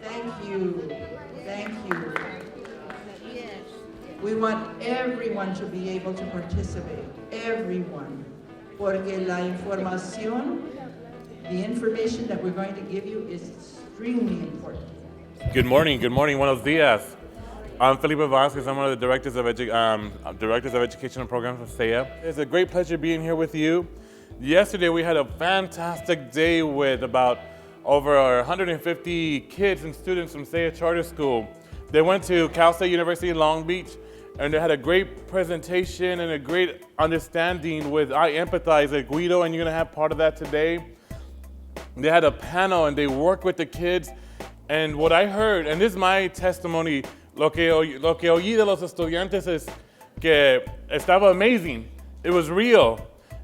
Thank you. Thank you. We want everyone to be able to participate. Everyone. Porque la información, the information that we're going to give you is extremely important. Good morning. Good morning. Buenos días. I'm Felipe Vasquez. I'm one of the directors of education and programs for SEA. It's a great pleasure being here with you. Yesterday we had a fantastic day with about over 150 kids and students from SEA Charter School. They went to Cal State University in Long Beach, and they had a great presentation and a great understanding with I Empathize at Guido, and you're going to have part of that today. They had a panel and they worked with the kids. And what I heard, and this is my testimony, lo que oí de los estudiantes es que estaba amazing. It was real.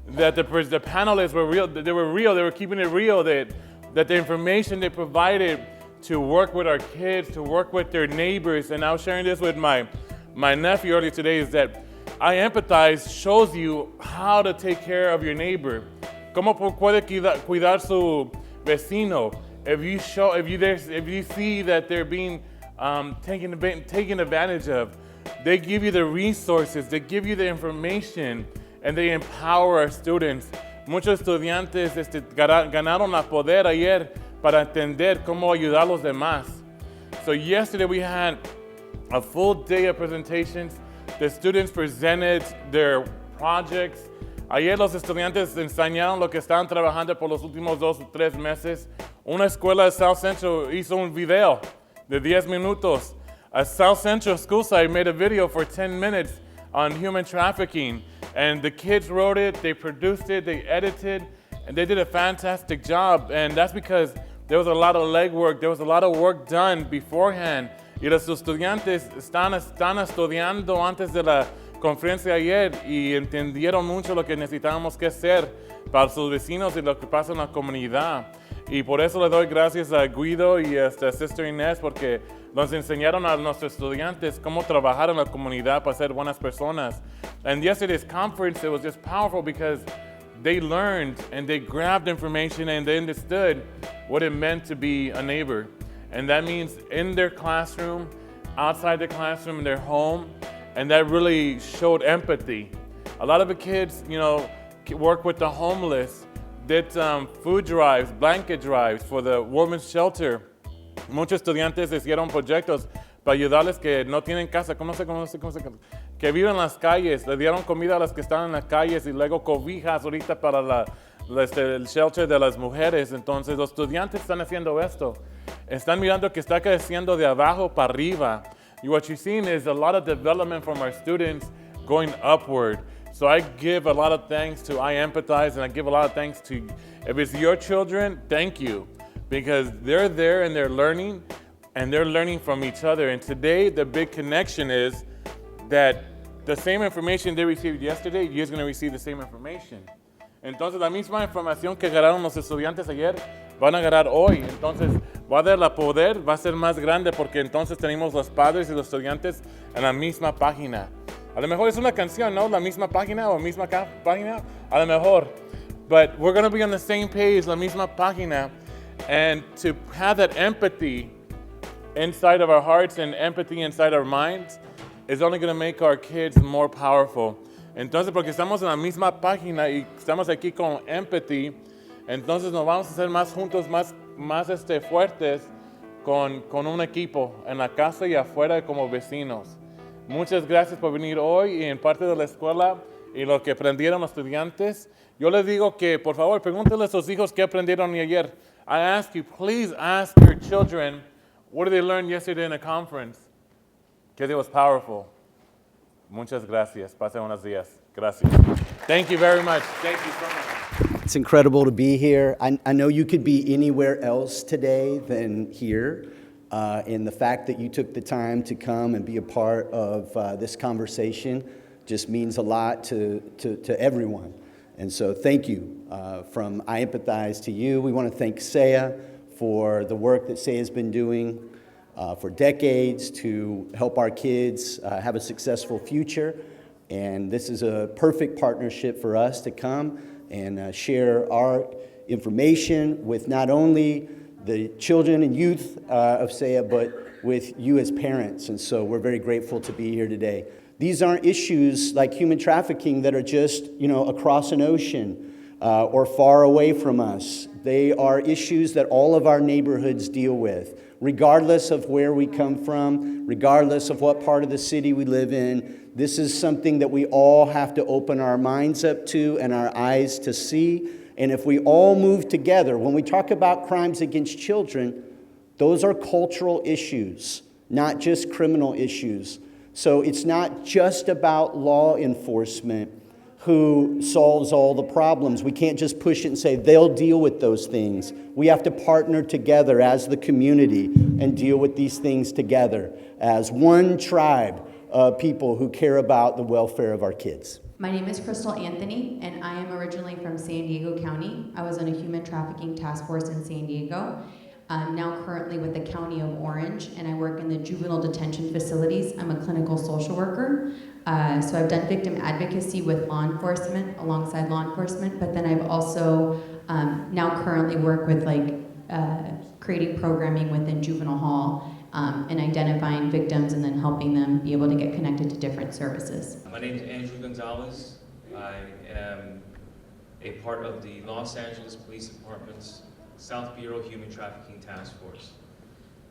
That the panelists were real. They were real. They were keeping it real. That the information they provided to work with our kids, to work with their neighbors, and I was sharing this with my nephew earlier today, is that I Empathize shows you how to take care of your neighbor. Cómo puede cuidar su vecino. If you see that they're being taken advantage of, they give you the resources, they give you the information, and they empower our students. Muchos estudiantes ganaron la poder ayer para entender cómo ayudar a los demás. So yesterday we had a full day of presentations. The students presented their projects. Ayer los estudiantes enseñaron lo que estaban trabajando por los últimos 2 o 3 meses. Una escuela de South Central hizo un video de 10 minutos. A South Central school site made a video for 10 minutes on human trafficking. And the kids wrote it, they produced it, they edited, and they did a fantastic job. And that's because there was a lot of legwork, there was a lot of work done beforehand. Y los estudiantes están estudiando antes de la conferencia ayer y entendieron mucho lo que necesitábamos que hacer para sus vecinos y lo que pasa en la comunidad. Y por eso le doy gracias a Guido y a Sister Inés porque nos enseñaron a nuestros estudiantes cómo trabajar en la comunidad para ser buenas personas. And yesterday's conference, it was just powerful because they learned and they grabbed information and they understood what it meant to be a neighbor. And that means in their classroom, outside the classroom, in their home, and that really showed empathy. A lot of the kids, work with the homeless, did food drives, blanket drives for the women's shelter. Muchos estudiantes hicieron proyectos para ayudarles que no tienen casa, que viven en las calles. Le dieron comida a las que están en las calles y luego cobijas ahorita para el shelter de las mujeres. Entonces los estudiantes están haciendo esto. Están mirando que está creciendo de abajo para arriba. What you're seeing is a lot of development from our students going upward. So I give a lot of thanks to I Empathize, and I give a lot of thanks to, if it's your children, thank you. Because they're there and they're learning from each other. And today, the big connection is that the same information they received yesterday, you're going to receive the same information. Entonces, la misma información que agarraron los estudiantes ayer, van a agarrar hoy. Entonces, va a dar la poder, va a ser más grande porque entonces tenemos los padres y los estudiantes en la misma página. A lo mejor es una canción, ¿no? La misma página o misma página, a lo mejor. But we're going to be on the same page, la misma página. And to have that empathy inside of our hearts and empathy inside our minds is only going to make our kids more powerful. Entonces, porque estamos en la misma página y estamos aquí con empathy, entonces nos vamos a hacer más juntos, más fuertes con un equipo en la casa y afuera como vecinos. Muchas gracias por venir hoy y en parte de la escuela y lo que aprendieron los estudiantes. Yo les digo que, por favor, pregúntenle a sus hijos qué aprendieron ayer. I ask you, please ask your children, what did they learn yesterday in a conference? Because it was powerful. Muchas gracias. Pasen buenos días. Gracias. Thank you very much. Thank you so much. It's incredible to be here. I know you could be anywhere else today than here. And the fact that you took the time to come and be a part of this conversation just means a lot to everyone. And so thank you from I Empathize to you. We want to thank SEA for the work that SEA has been doing for decades to help our kids have a successful future. And this is a perfect partnership for us to come and share our information with not only the children and youth of SEA, but with you as parents. And so we're very grateful to be here today. These aren't issues like human trafficking that are just, across an ocean or far away from us. They are issues that all of our neighborhoods deal with, regardless of where we come from, regardless of what part of the city we live in. This is something that we all have to open our minds up to and our eyes to see. And if we all move together, when we talk about crimes against children, those are cultural issues, not just criminal issues. So it's not just about law enforcement who solves all the problems. We can't just push it and say they'll deal with those things. We have to partner together as the community and deal with these things together as one tribe of people who care about the welfare of our kids. My name is Crystal Anthony, and I am originally from San Diego County. I was on a human trafficking task force in San Diego. I'm now currently with the County of Orange, and I work in the juvenile detention facilities. I'm a clinical social worker. So I've done victim advocacy with law enforcement, alongside law enforcement, but then I've also now currently work with creating programming within juvenile hall and identifying victims and then helping them be able to get connected to different services. My name is Andrew Gonzalez. I am a part of the Los Angeles Police Department's South Bureau Human Trafficking Task Force.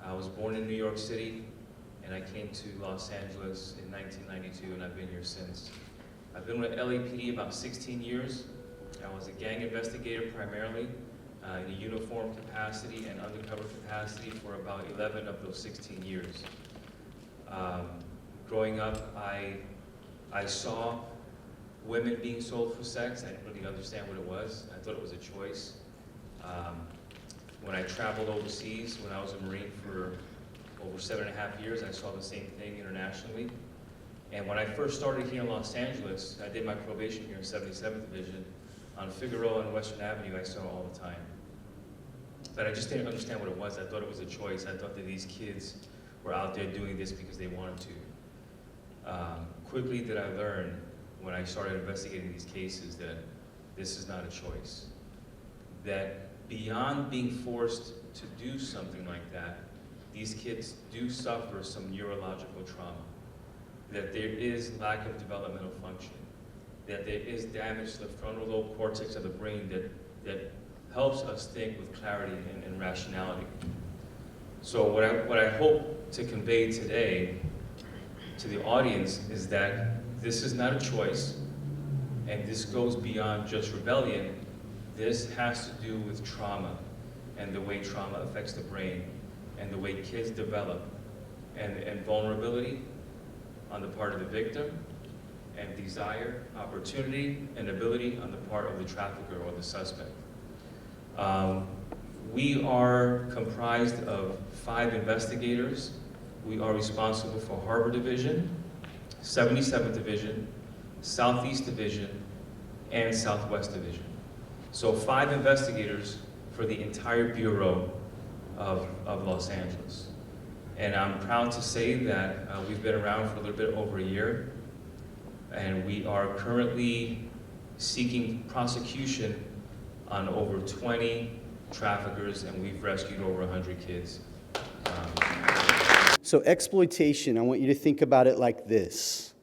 I was born in New York City, and I came to Los Angeles in 1992, and I've been here since. I've been with LAPD about 16 years. I was a gang investigator primarily, in a uniform capacity and undercover capacity for about 11 of those 16 years. Growing up, I saw women being sold for sex. I didn't really understand what it was. I thought it was a choice. When I traveled overseas, when I was a Marine for over 7.5 years, I saw the same thing internationally. And when I first started here in Los Angeles, I did my probation here in 77th Division. On Figueroa and Western Avenue, I saw it all the time. But I just didn't understand what it was. I thought it was a choice. I thought that these kids were out there doing this because they wanted to. Quickly did I learn, when I started investigating these cases, that this is not a choice. That beyond being forced to do something like that, these kids do suffer some neurological trauma. That there is lack of developmental function. That there is damage to the frontal lobe cortex of the brain that helps us think with clarity and rationality. So what I hope to convey today to the audience is that this is not a choice, and this goes beyond just rebellion. This has to do with trauma and the way trauma affects the brain and the way kids develop and vulnerability on the part of the victim and desire, opportunity, and ability on the part of the trafficker or the suspect. We are comprised of 5 investigators. We are responsible for Harbor Division, 77th Division, Southeast Division, and Southwest Division. So 5 investigators for the entire Bureau of Los Angeles. And I'm proud to say that we've been around for a little bit over a year, and we are currently seeking prosecution on over 20 traffickers, and we've rescued over 100 kids. So exploitation, I want you to think about it like this.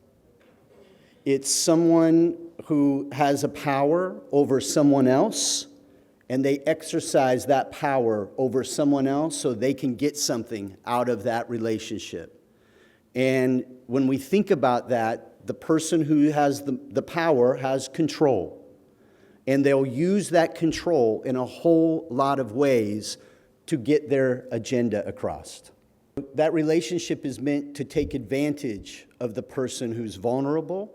It's someone who has a power over someone else, and they exercise that power over someone else so they can get something out of that relationship. And when we think about that, the person who has the power has control. And they'll use that control in a whole lot of ways to get their agenda across. That relationship is meant to take advantage of the person who's vulnerable.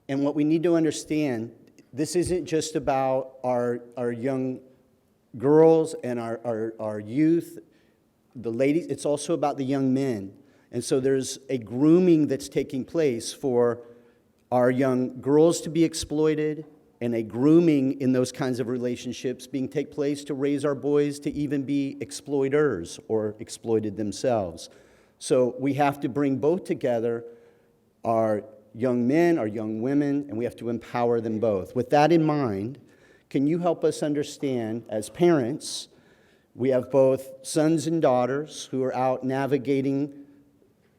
And what we need to understand, this isn't just about our young girls and our youth, the ladies, it's also about the young men. And so there's a grooming that's taking place for our young girls to be exploited, and a grooming in those kinds of relationships take place to raise our boys to even be exploiters or exploited themselves. So we have to bring both together, our young men, our young women, and we have to empower them both. With that in mind, can you help us understand, as parents, We have both sons and daughters who are out navigating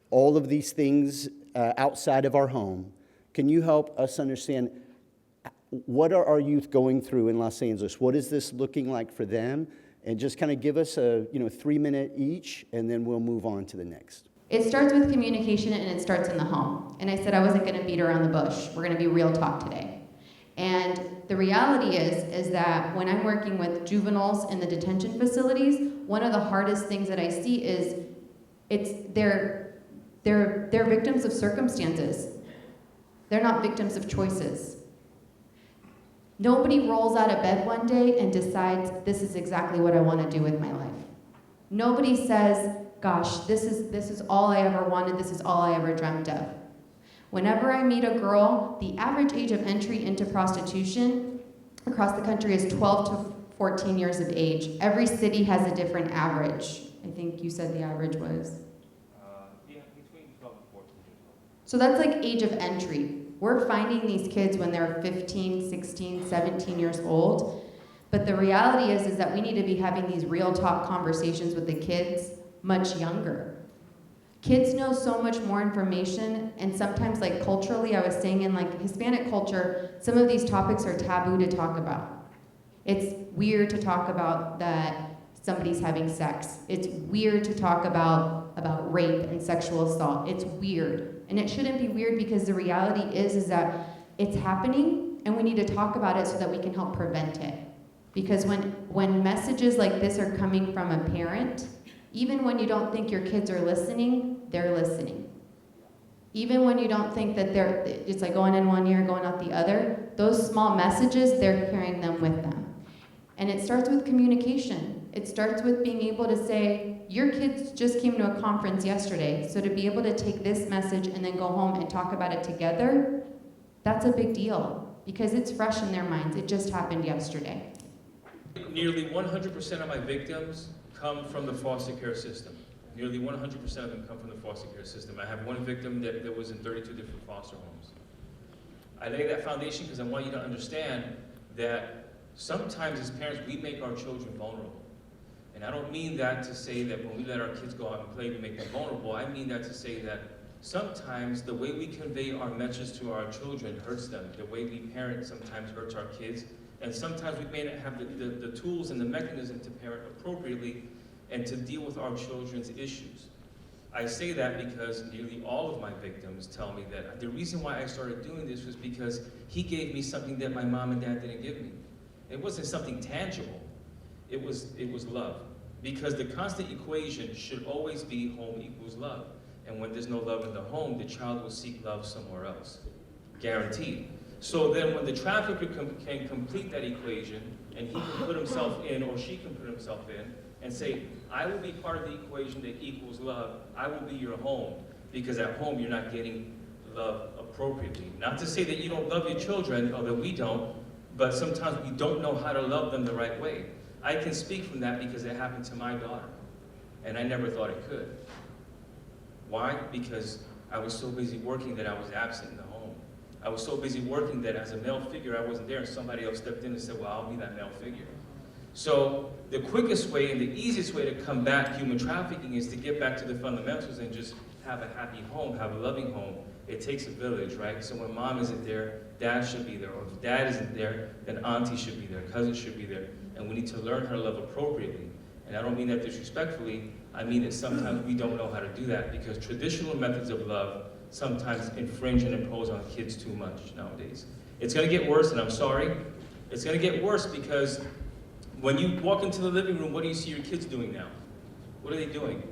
all of these things outside of our home. Can you help us understand what are our youth going through in Los Angeles? What is this looking like for them? And just kind of give us a 3-minute each, and then we'll move on to the next. It starts with communication, and it starts in the home. And I said I wasn't going to beat around the bush. We're going to be real talk today. And the reality is that when I'm working with juveniles in the detention facilities, one of the hardest things that I see is they're victims of circumstances. They're not victims of choices. Nobody rolls out of bed one day and decides, this is exactly what I want to do with my life. Nobody says, gosh, this is all I ever wanted, this is all I ever dreamt of. Whenever I meet a girl, the average age of entry into prostitution across the country is 12 to 14 years of age. Every city has a different average. I think you said the average was? Yeah, between 12 and 14 years old. So that's like age of entry. We're finding these kids when they're 15, 16, 17 years old. But the reality is that we need to be having these real talk conversations with the kids much younger. Kids know so much more information, and sometimes, like culturally, I was saying in like Hispanic culture, some of these topics are taboo to talk about. It's weird to talk about that somebody's having sex. It's weird to talk about rape and sexual assault. It's weird. And it shouldn't be weird, because the reality is that it's happening, and we need to talk about it so that we can help prevent it. Because when messages like this are coming from a parent, even when you don't think your kids are listening, they're listening. Even when you don't think that it's like going in one ear, going out the other, those small messages, they're carrying them with them. And it starts with communication. It starts with being able to say, your kids just came to a conference yesterday, so to be able to take this message and then go home and talk about it together, that's a big deal, because it's fresh in their minds. It just happened yesterday. Nearly 100% of my victims come from the foster care system. Nearly 100% of them come from the foster care system. I have one victim that was in 32 different foster homes. I lay that foundation because I want you to understand that sometimes as parents, we make our children vulnerable. And I don't mean that to say that when we let our kids go out and play, we make them vulnerable. I mean that to say that sometimes the way we convey our message to our children hurts them. The way we parent sometimes hurts our kids. And sometimes we may not have the tools and the mechanism to parent appropriately and to deal with our children's issues. I say that because nearly all of my victims tell me that the reason why I started doing this was because he gave me something that my mom and dad didn't give me. It wasn't something tangible. It was love. Because the constant equation should always be home equals love. And when there's no love in the home, the child will seek love somewhere else. Guaranteed. So then when the trafficker can complete that equation, and he can put himself in, or she can put himself in, and say, I will be part of the equation that equals love, I will be your home, because at home you're not getting love appropriately. Not to say that you don't love your children, or that we don't, but sometimes we don't know how to love them the right way. I can speak from that because it happened to my daughter, and I never thought it could. Why? Because I was so busy working that I was absent in the home. I was so busy working that as a male figure, I wasn't there, and somebody else stepped in and said, well, I'll be that male figure. So the quickest way and the easiest way to combat human trafficking is to get back to the fundamentals and just have a happy home, have a loving home. It takes a village, right? So when mom isn't there, dad should be there. Or if dad isn't there, then auntie should be there, cousin should be there. And we need to learn how to love appropriately. And I don't mean that disrespectfully. I mean that sometimes we don't know how to do that, because traditional methods of love sometimes infringe and impose on kids too much nowadays. It's gonna get worse, and I'm sorry. It's gonna get worse because when you walk into the living room, what do you see your kids doing now? What are they doing?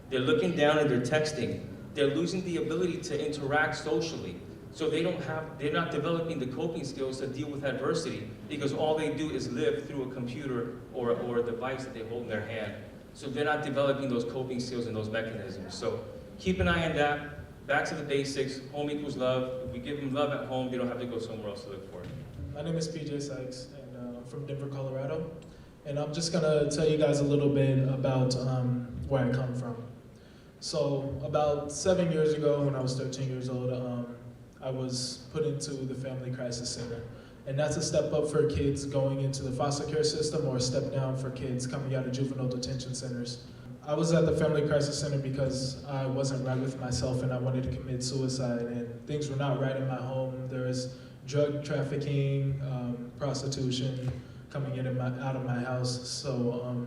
They're looking down and they're texting. They're losing the ability to interact socially. So they're not developing the coping skills to deal with adversity, because all they do is live through a computer or a device that they hold in their hand. So they're not developing those coping skills and those mechanisms. So keep an eye on that. Back to the basics, home equals love. If we give them love at home, they don't have to go somewhere else to look for it. My name is PJ Sykes, and I'm from Denver, Colorado. And I'm just gonna tell you guys a little bit about where I come from. So about 7 years ago, when I was 13 years old, I was put into the Family Crisis Center. And that's a step up for kids going into the foster care system or a step down for kids coming out of juvenile detention centers. I was at the Family Crisis Center because I wasn't right with myself and I wanted to commit suicide, and things were not right in my home. There was drug trafficking, prostitution coming in and out of my house. So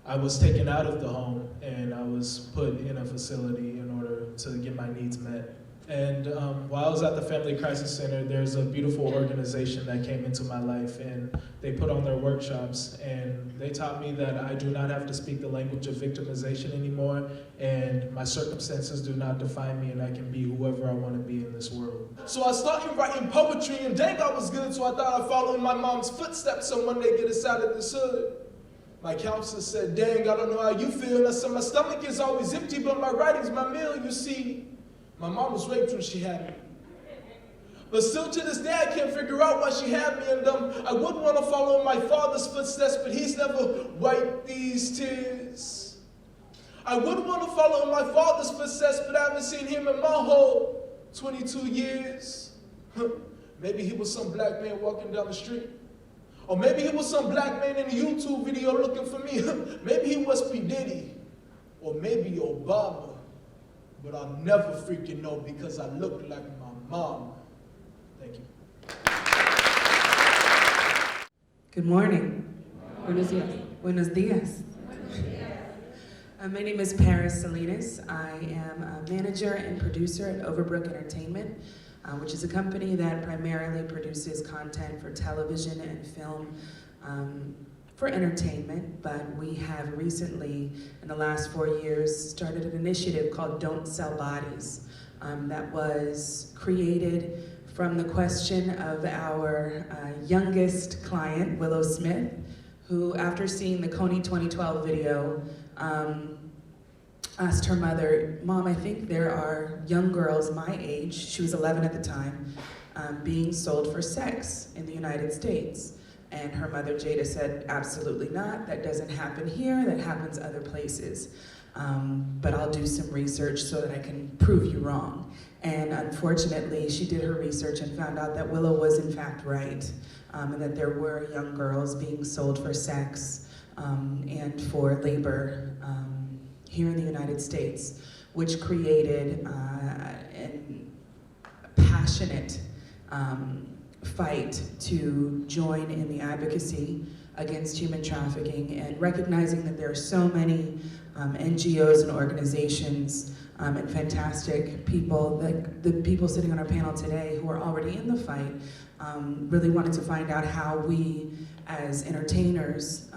I was taken out of the home and I was put in a facility in order to get my needs met. And while I was at the Family Crisis Center, there's a beautiful organization that came into my life, and they put on their workshops, and they taught me that I do not have to speak the language of victimization anymore, and my circumstances do not define me, and I can be whoever I want to be in this world. So I started writing poetry, and dang, I was good, so I thought I'd follow in my mom's footsteps so one day get us out of this hood. My counselor said, dang, I don't know how you feel. And I said, my stomach is always empty, but my writing's my meal, you see. My mom was raped when she had me. But still to this day, I can't figure out why she had me. And I would want to follow in my father's footsteps, but he's never wiped these tears. I would want to follow in my father's footsteps, but I haven't seen him in my whole 22 years. Maybe he was some black man walking down the street. Or maybe he was some black man in a YouTube video looking for me. Maybe he was P. Diddy. Or maybe Obama. But I'll never freaking know because I look like my mom. Thank you. Good morning. Buenos dias. Buenos dias. My name is Paris Salinas. I am a manager and producer at Overbrook Entertainment, which is a company that primarily produces content for television and film for entertainment, but we have recently, in the last 4 years, started an initiative called Don't Sell Bodies that was created from the question of our youngest client, Willow Smith, who, after seeing the Kony 2012 video, asked her mother, Mom, I think there are young girls my age, she was 11 at the time, being sold for sex in the United States. And her mother, Jada, said, absolutely not. That doesn't happen here. That happens other places. But I'll do some research so that I can prove you wrong. And unfortunately, she did her research and found out that Willow was in fact right, and that there were young girls being sold for sex and for labor here in the United States, which created a passionate fight to join in the advocacy against human trafficking, and recognizing that there are so many NGOs and organizations and fantastic people, like the people sitting on our panel today who are already in the fight, really wanted to find out how we as entertainers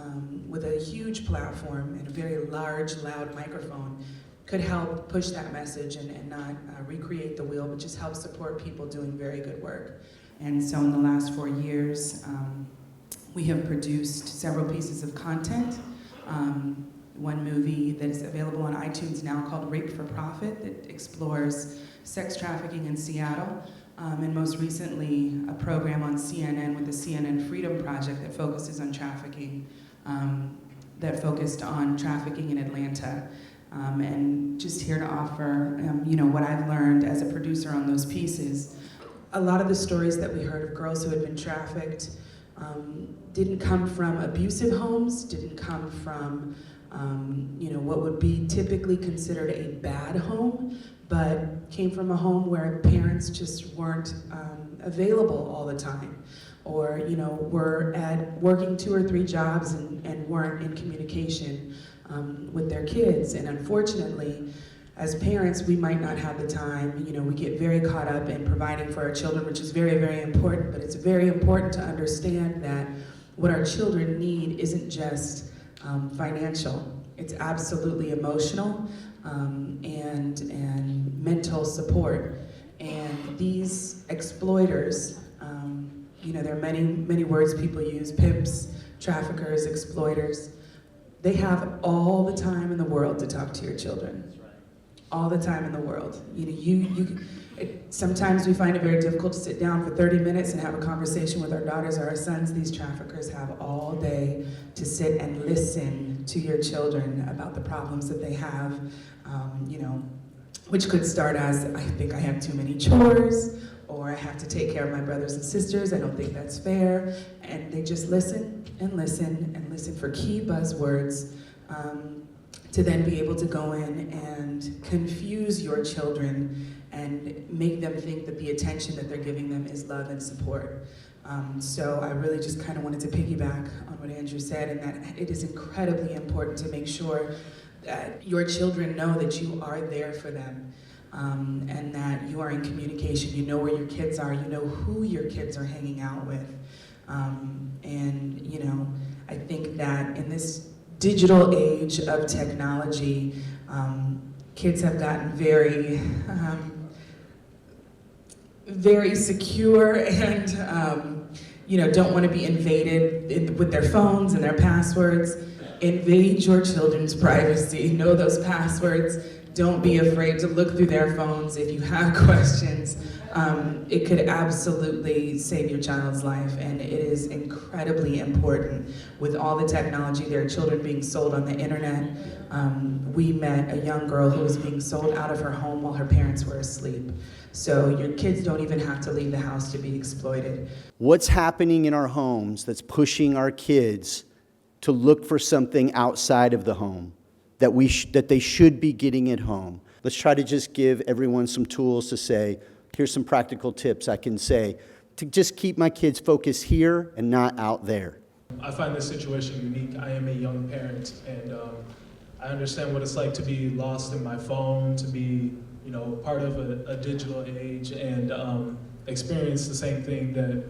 with a huge platform and a very large, loud microphone could help push that message and not recreate the wheel, but just help support people doing very good work. And so in the last 4 years, we have produced several pieces of content. One movie that is available on iTunes now called Rape for Profit that explores sex trafficking in Seattle. And most recently, a program on CNN with the CNN Freedom Project that focuses on trafficking, that focused on trafficking in Atlanta. And just here to offer, what I've learned as a producer on those pieces. A lot of the stories that we heard of girls who had been trafficked didn't come from abusive homes, didn't come from what would be typically considered a bad home, but came from a home where parents just weren't available all the time, or were working 2 or 3 jobs and weren't in communication with their kids. And unfortunately, as parents, we might not have the time. We get very caught up in providing for our children, which is very, very important, but it's very important to understand that what our children need isn't just financial. It's absolutely emotional and mental support. And these exploiters, there are many words people use: pimps, traffickers, exploiters. They have all the time in the world to talk to your children. All the time in the world. Sometimes we find it very difficult to sit down for 30 minutes and have a conversation with our daughters or our sons. These traffickers have all day to sit and listen to your children about the problems that they have, which could start as, I think I have too many chores, or I have to take care of my brothers and sisters, I don't think that's fair. And they just listen and listen and listen for key buzzwords to then be able to go in and confuse your children and make them think that the attention that they're giving them is love and support. So I really just kind of wanted to piggyback on what Andrew said, and that it is incredibly important to make sure that your children know that you are there for them, and that you are in communication. You know where your kids are, you know who your kids are hanging out with. And you know, I think that in this digital age of technology, kids have gotten very, very secure and you know, don't want to be invaded with their phones and their passwords. Invade your children's privacy. Know those passwords. Don't be afraid to look through their phones if you have questions. It could absolutely save your child's life, and it is incredibly important. With all the technology, there are children being sold on the internet. We met a young girl who was being sold out of her home while her parents were asleep. So your kids don't even have to leave the house to be exploited. What's happening in our homes that's pushing our kids to look for something outside of the home that they should be getting at home? Let's try to just give everyone some tools to say, here's some practical tips I can say to just keep my kids focused here and not out there. I find this situation unique. I am a young parent, and I understand what it's like to be lost in my phone, to be, you know, part of a digital age, and experience the same thing that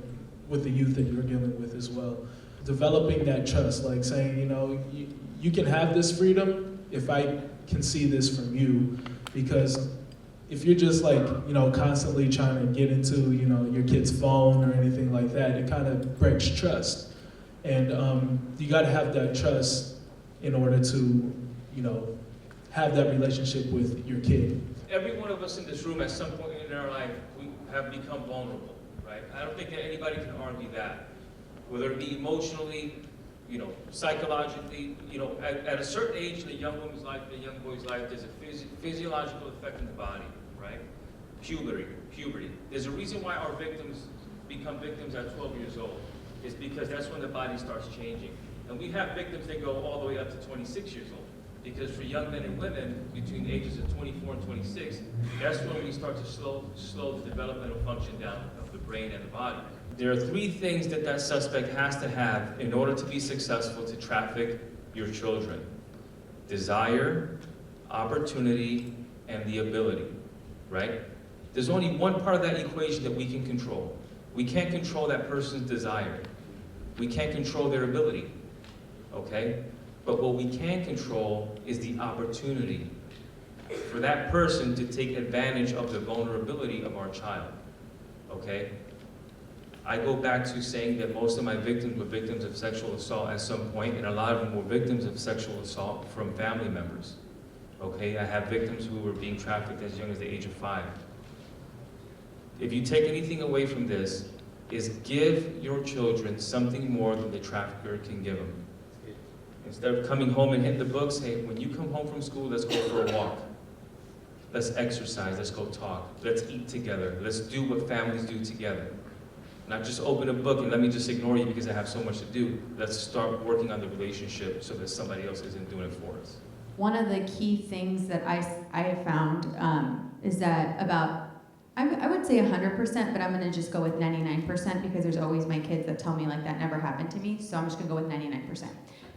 with the youth that you're dealing with as well. Developing that trust, like saying, you know, you can have this freedom if I can see this from you, because if you're just like, you know, constantly trying to get into, you know, your kid's phone or anything like that, it kind of breaks trust. And you got to have that trust in order to, you know, have that relationship with your kid. Every one of us in this room at some point in our life, we have become vulnerable, right? I don't think that anybody can argue that. Whether it be emotionally, you know, psychologically, you know, at a certain age in a young woman's life, a young boy's life, there's a physiological effect in the body, right? Puberty. There's a reason why our victims become victims at 12 years old. It's because that's when the body starts changing. And we have victims that go all the way up to 26 years old. Because for young men and women, between the ages of 24 and 26, that's when we start to slow the developmental function down of the brain and the body. There are three things that that suspect has to have in order to be successful to traffic your children: desire, opportunity, and the ability, right? There's only one part of that equation that we can control. We can't control that person's desire. We can't control their ability, okay? But what we can control is the opportunity for that person to take advantage of the vulnerability of our child, okay? I go back to saying that most of my victims were victims of sexual assault at some point, and a lot of them were victims of sexual assault from family members, okay? I have victims who were being trafficked as young as the age of 5. If you take anything away from this, is give your children something more than the trafficker can give them. Instead of coming home and hitting the books, hey, when you come home from school, let's go for a walk. Let's exercise, let's go talk. Let's eat together. Let's do what families do together. Not just open a book and let me just ignore you because I have so much to do. Let's start working on the relationship so that somebody else isn't doing it for us. One of the key things that I have found is that about, I would say 100%, but I'm gonna just go with 99% because there's always my kids that tell me like that never happened to me, so I'm just gonna go with 99%.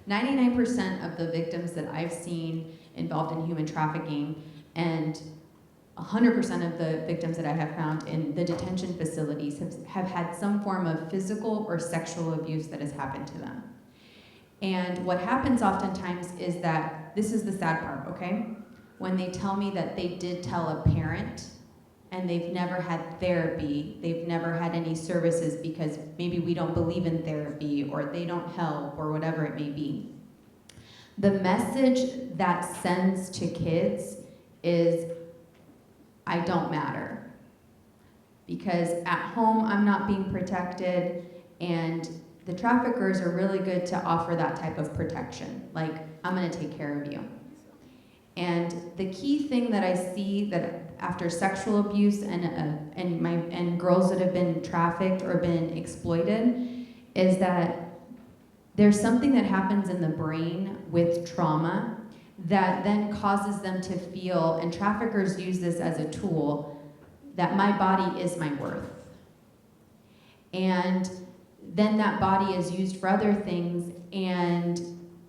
99% of the victims that I've seen involved in human trafficking, and 100% of the victims that I have found in the detention facilities have had some form of physical or sexual abuse that has happened to them. And what happens oftentimes is that, this is the sad part, okay? When they tell me that they did tell a parent and they've never had therapy, they've never had any services because maybe we don't believe in therapy or they don't help or whatever it may be. The message that sends to kids is, I don't matter. Because at home, I'm not being protected, and the traffickers are really good to offer that type of protection. Like, I'm gonna take care of you. And the key thing that I see that after sexual abuse and girls that have been trafficked or been exploited is that there's something that happens in the brain with trauma that then causes them to feel, and traffickers use this as a tool, that my body is my worth. And then that body is used for other things, and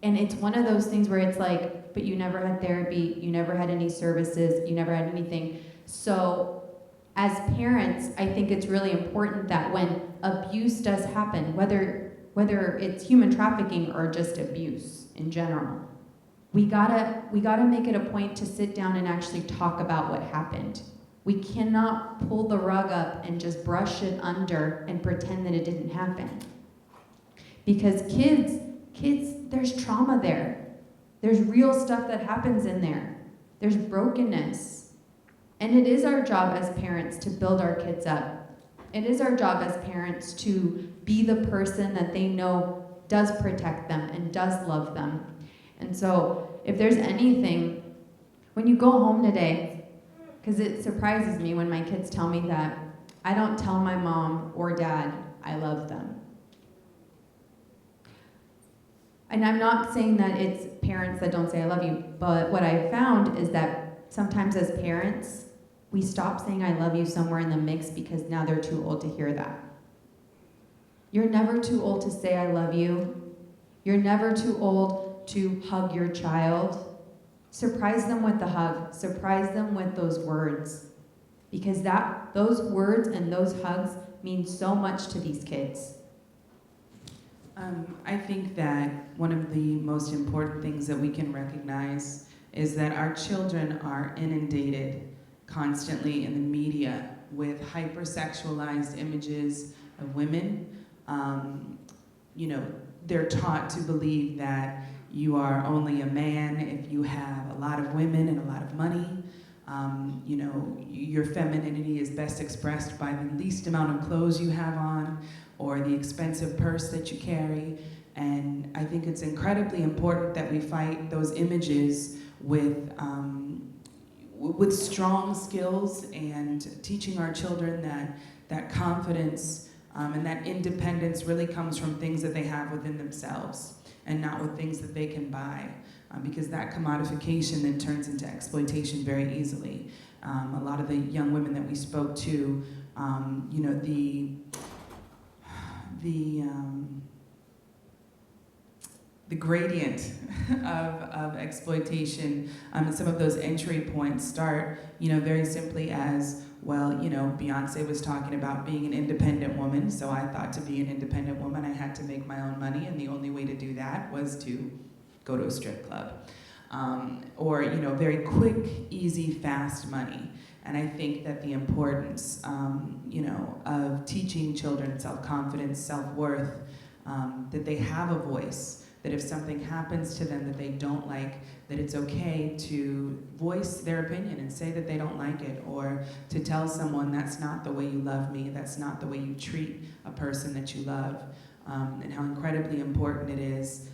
it's one of those things where it's like, but you never had therapy, you never had any services, you never had anything. So as parents, I think it's really important that when abuse does happen, whether it's human trafficking or just abuse in general, we gotta make it a point to sit down and actually talk about what happened. We cannot pull the rug up and just brush it under and pretend that it didn't happen. Because kids, there's trauma there. There's real stuff that happens in there. There's brokenness. And it is our job as parents to build our kids up. It is our job as parents to be the person that they know does protect them and does love them. And so if there's anything, when you go home today, because it surprises me when my kids tell me that I don't tell my mom or dad I love them. And I'm not saying that it's parents that don't say I love you, but what I found is that sometimes as parents, we stop saying I love you somewhere in the mix because now they're too old to hear that. You're never too old to say I love you. You're never too old to hug your child. Surprise them with the hug. Surprise them with those words. Because those words and those hugs mean so much to these kids. I think that one of the most important things that we can recognize is that our children are inundated constantly in the media with hypersexualized images of women. They're taught to believe that you are only a man if you have a lot of women and a lot of money. Your femininity is best expressed by the least amount of clothes you have on or the expensive purse that you carry. And I think it's incredibly important that we fight those images with strong skills and teaching our children that confidence and that independence really comes from things that they have within themselves and not with things that they can buy. Because that commodification then turns into exploitation very easily. A lot of the young women that we spoke to, the gradient of exploitation, some of those entry points start, very simply as, well, Beyonce was talking about being an independent woman, so I thought to be an independent woman I had to make my own money, and the only way to do that was to go to a strip club. Or very quick, easy, fast money. And I think that the importance, of teaching children self-confidence, self-worth, that they have a voice, that if something happens to them that they don't like, that it's okay to voice their opinion and say that they don't like it, or to tell someone that's not the way you love me, that's not the way you treat a person that you love, and how incredibly important it is,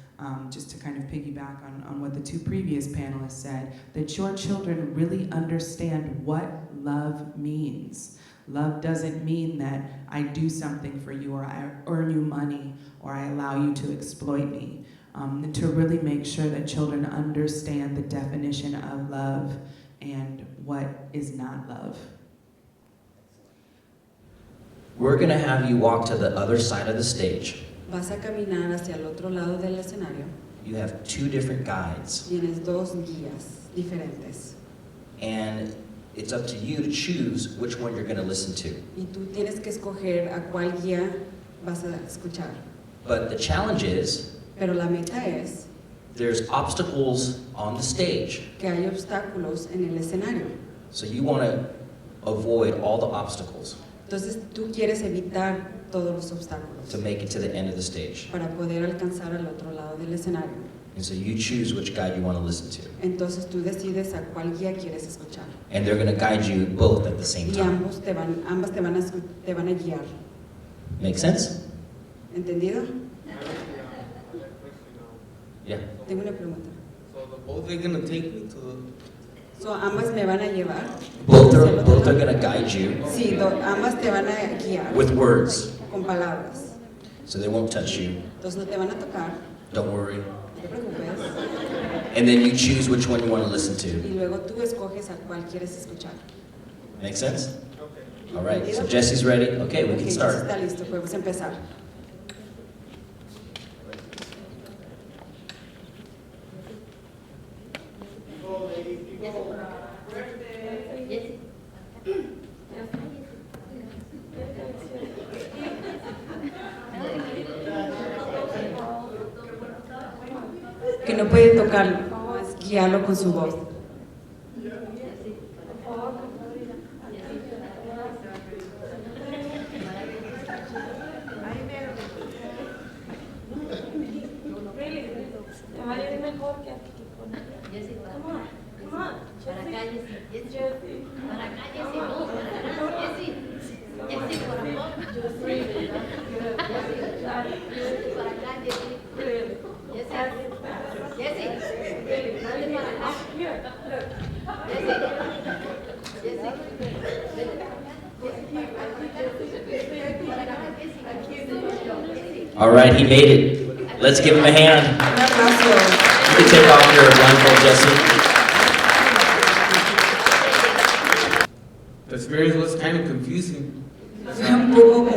just to kind of piggyback on what the two previous panelists said, that your children really understand what love means. Love doesn't mean that I do something for you, or I earn you money, or I allow you to exploit me. And to really make sure that children understand the definition of love and what is not love. We're going to have you walk to the other side of the stage. Vas a caminar hacia el otro lado del escenario. You have two different guides. Tienes dos guías diferentes. And it's up to you to choose which one you're going to listen to. Y tú tienes que escoger a cuál guía vas a escuchar. But the challenge is, Pero la meta es there's obstacles on the stage. que hay obstáculos en el escenario. So you want to avoid all the obstacles Entonces tú quieres evitar todos los obstáculos to make it to the end of the stage. para poder alcanzar al otro lado del escenario. And so you choose which guide you want to listen to. Entonces tú decides a cuál guía quieres escuchar. And they're going to guide you both at the same Y time. ambas te van a guiar. Make sense? ¿Entendido? Yeah. Tengo una pregunta. So Both are gonna take me to. So, ambas me van a llevar. Both are gonna guide you Sí, ambas te van a guiar. with words, Con palabras. so they won't touch you. Entonces no te van a tocar, Don't worry. no te preocupes. And then you choose which one you want to listen to. Y luego tú escoges a cuál quieres escuchar. Make sense? All right, so Jesse's ready. Okay, we Ok, can ya start. está listo, podemos empezar. Que no puede tocarlo, es guiarlo con su voz. All right, he made it. Let's give him a hand. Un aplauso. You can take off your blindfold, Jesse. The experience was kind of confusing. Fue un poco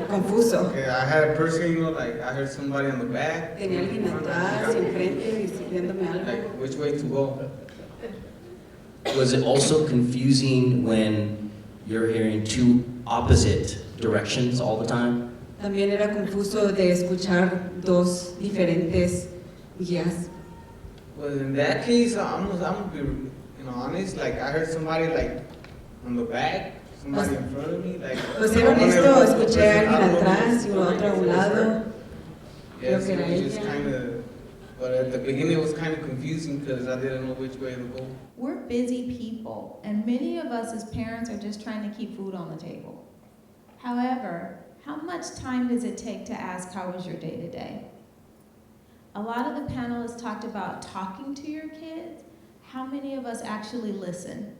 confuso. Okay, I had a person, like I heard somebody on the back. Tenía alguien atrás y enfrente diciéndome algo. Like which way to go. Was it also confusing when you're hearing two opposite directions all the time? También era confuso de escuchar dos diferentes guías. Well, in that case, I'm gonna be, honest. Like I heard somebody like on the back, somebody in front of me. Like. Pues ser honesto, escuché a alguien atrás y otro a un lado. Yeah, Creo so que era it was just ella. kind of. But at the beginning, it was kind of confusing because I didn't know which way to go. We're busy people, and many of us as parents are just trying to keep food on the table. However, how much time does it take to ask, how was your day today? A lot of the panelists talked about talking to your kids. How many of us actually listen?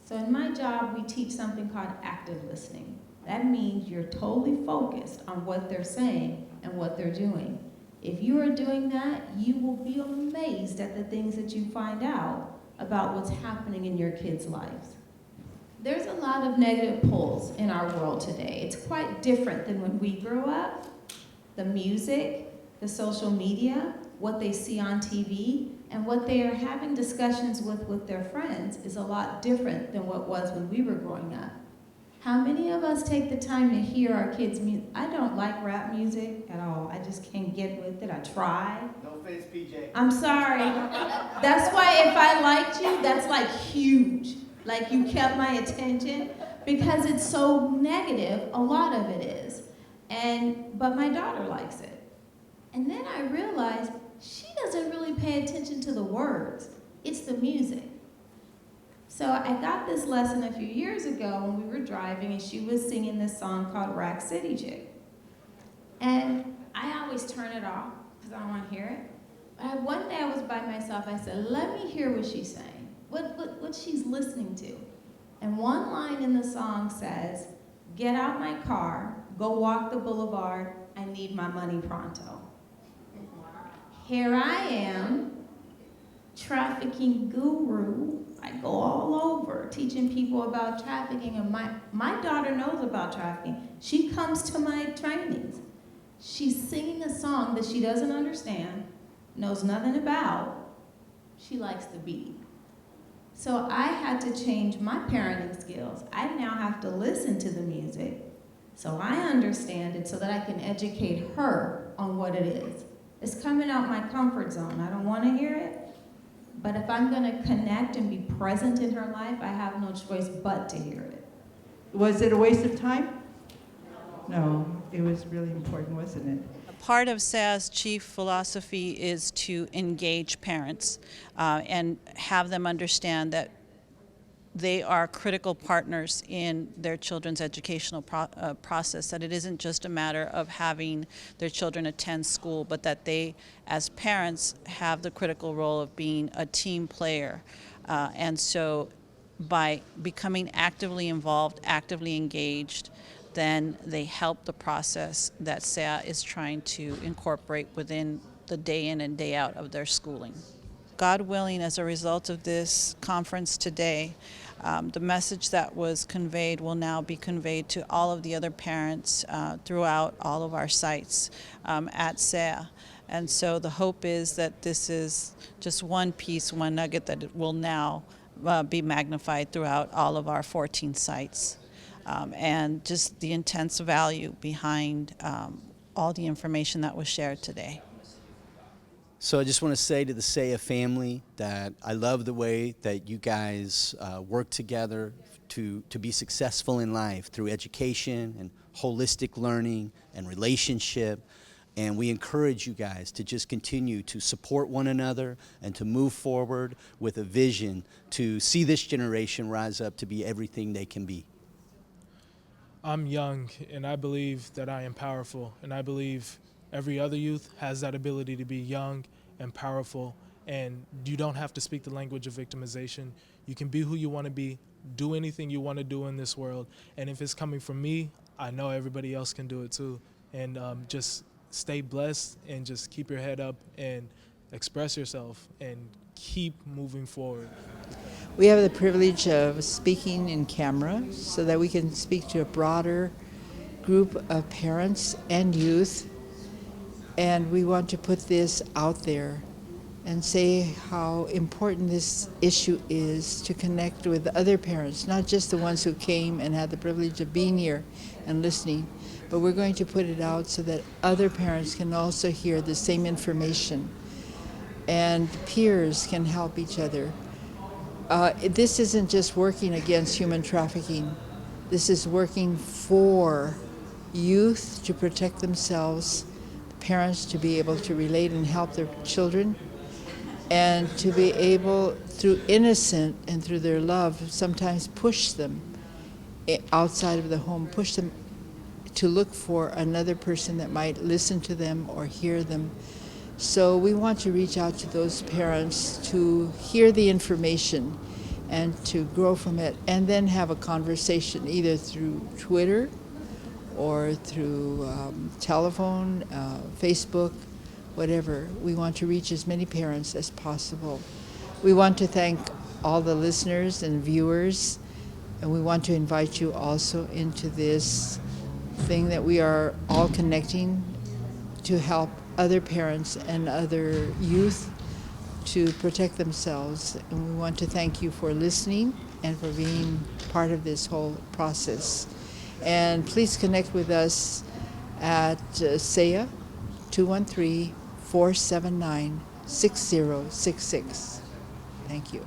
So in my job, we teach something called active listening. That means you're totally focused on what they're saying and what they're doing. If you are doing that, you will be amazed at the things that you find out about what's happening in your kids' lives. There's a lot of negative pulls in our world today. It's quite different than when we grew up. The music, the social media, what they see on TV, and what they are having discussions with their friends is a lot different than what was when we were growing up. How many of us take the time to hear our kids' music? I don't like rap music at all. I just can't get with it. I try. No offense, PJ. I'm sorry. That's why if I liked you, that's like huge. Like you kept my attention because it's so negative, a lot of it is. But my daughter likes it. And then I realized she doesn't really pay attention to the words. It's the music. So I got this lesson a few years ago when we were driving and she was singing this song called Rack City Chick. And I always turn it off because I don't want to hear it. But one day I was by myself, I said, let me hear what she's saying, what she's listening to. And one line in the song says, get out my car, go walk the boulevard, I need my money pronto. Here I am, trafficking guru. I go all over teaching people about trafficking, and my daughter knows about trafficking. She comes to my trainings. She's singing a song that she doesn't understand, knows nothing about. She likes the beat. So I had to change my parenting skills. I now have to listen to the music so I understand it so that I can educate her on what it is. It's coming out my comfort zone. I don't want to hear it. But if I'm going to connect and be present in her life, I have no choice but to hear it. Was it a waste of time? No, it was really important, wasn't it? Part of SAA's chief philosophy is to engage parents and have them understand that they are critical partners in their children's educational process, that it isn't just a matter of having their children attend school, but that they, as parents, have the critical role of being a team player. And so by becoming actively involved, actively engaged, then they help the process that SEA is trying to incorporate within the day in and day out of their schooling. God willing, as a result of this conference today, the message that was conveyed will now be conveyed to all of the other parents throughout all of our sites at SEA. And so the hope is that this is just one piece, one nugget that it will now be magnified throughout all of our 14 sites. And just the intense value behind all the information that was shared today. So I just want to say to the SEA family that I love the way that you guys work together to be successful in life through education and holistic learning and relationship. And we encourage you guys to just continue to support one another and to move forward with a vision to see this generation rise up to be everything they can be. I'm young, and I believe that I am powerful, and I believe every other youth has that ability to be young and powerful, and you don't have to speak the language of victimization. You can be who you want to be, do anything you want to do in this world, and if it's coming from me, I know everybody else can do it too. And just stay blessed and just keep your head up and express yourself and keep moving forward. We have the privilege of speaking in camera so that we can speak to a broader group of parents and youth. And we want to put this out there and say how important this issue is to connect with other parents, not just the ones who came and had the privilege of being here and listening, but we're going to put it out so that other parents can also hear the same information and peers can help each other. This isn't just working against human trafficking. This is working for youth to protect themselves, parents to be able to relate and help their children, and to be able, through innocent and through their love, sometimes push them outside of the home, push them to look for another person that might listen to them or hear them. So we want to reach out to those parents to hear the information and to grow from it, and then have a conversation either through Twitter or through telephone, Facebook, whatever. We want to reach as many parents as possible. We want to thank all the listeners and viewers, and we want to invite you also into this thing that we are all connecting to help other parents and other youth to protect themselves. And we want to thank you for listening and for being part of this whole process. And please connect with us at SEA 213-479-6066. Thank you.